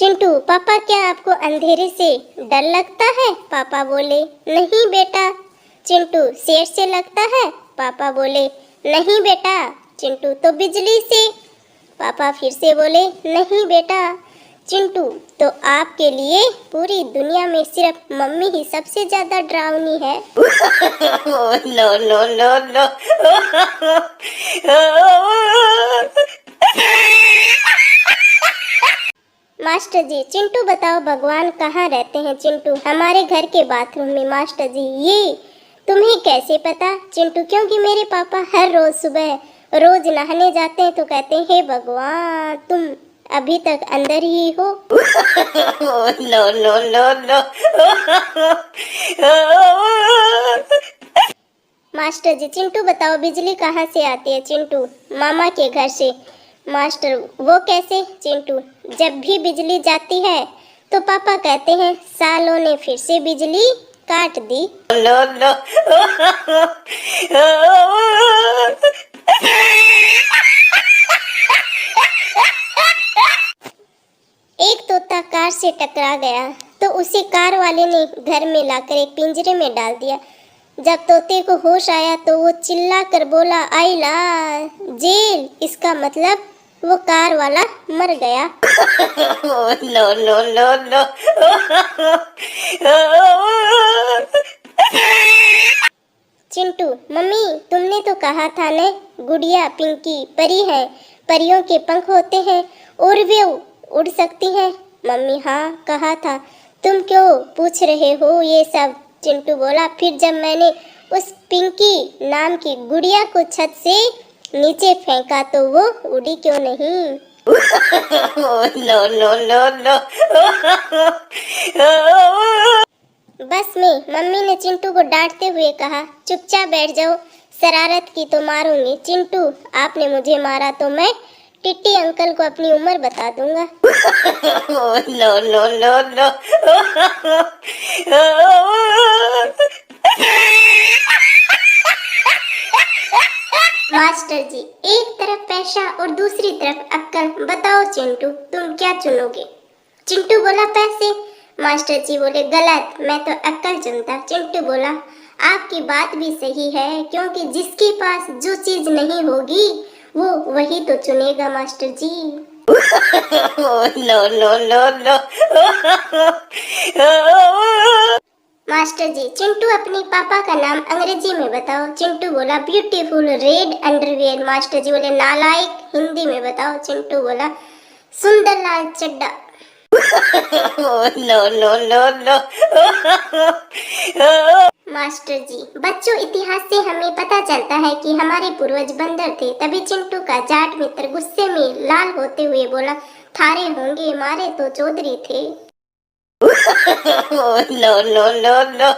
चिंटू, पापा क्या आपको अंधेरे से डर लगता है? पापा बोले, नहीं बेटा। चिंटू, शेर से लगता है? पापा बोले, नहीं बेटा। चिंटू, तो बिजली से? पापा फिर से बोले, नहीं बेटा। चिंटू, तो आपके लिए पूरी दुनिया में सिर्फ मम्मी ही सबसे ज्यादा डरावनी है। No no no no. Master ji, Chintu बताओ भगवान कहाँ रहते हैं? चिंटू, हमारे घर के बाथरूम में। मास्टर जी, ये तुम्हें कैसे पता? चिंटू, क्योंकि मेरे पापा हर रोज सुबह रोज नहाने जाते हैं तो कहते हैं, हे भगवान तुम अभी तक अंदर ही हो। No no no no. Master ji, Chintu बताओ बिजली कहाँ से आती है? चिंटू, मामा के घर से। मास्टर, वो कैसे? चिंटू, जब भी बिजली जाती है तो पापा कहते हैं, सालों ने फिर से बिजली काट दी। No no. एक तोता कार से टकरा गया तो उसे कार वाले ने घर में लाकर एक पिंजरे में डाल दिया। जब तोते को होश आया तो वो चिल्ला कर बोला, आइला जेल। इसका मतलब वो कार वाला मर गया। No no no no. Chintu, mummy तुमने तो कहा था न गुड़िया पिंकी परी है, परियों के पंख होते हैं और वे उड़ सकती हैं। मम्मी, हाँ कहा था। तुम क्यों पूछ रहे हो ये सब? चिंटू बोला, फिर जब मैंने उस पिंकी नाम की गुड़िया को छत से नीचे फेंका तो वो उड़ी क्यों नहीं? No no no no. बस में मम्मी ने चिंटू को डांटते हुए कहा, चुपचाप बैठ जाओ, शरारत की तो मारूंगी। चिंटू, आपने मुझे मारा तो मैं टिट्टी अंकल को अपनी उम्र बता दूंगा। No no no no. Master ji, एक तरफ पैसा और दूसरी तरफ अक्कल, बताओ चिंटू तुम क्या चुनोगे? चिंटू बोला, पैसे। मास्टर जी बोले, गलत, मैं तो अक्कल चुनता। चिंटू बोला, आपकी बात भी सही है, क्योंकि जिसके पास जो चीज नहीं होगी वो वही तो चुनेगा। Master ji, no no no no. Master ji, Chintu अपने पापा का नाम अंग्रेजी में बताओ। चिंटू बोला, beautiful red underwear. Master ji बोले, नालायक, हिंदी में बताओ। चिंटू बोला, सुंदर लाल चड्डा। No no no no. Master ji, बच्चों इतिहास से हमें पता चलता है कि हमारे पूर्वज बंदर थे। तभी चिंटू का जाट मित्र गुस्से में लाल होते हुए बोला, थारे होंगे, मारे तो चौधरी थे। No no no no.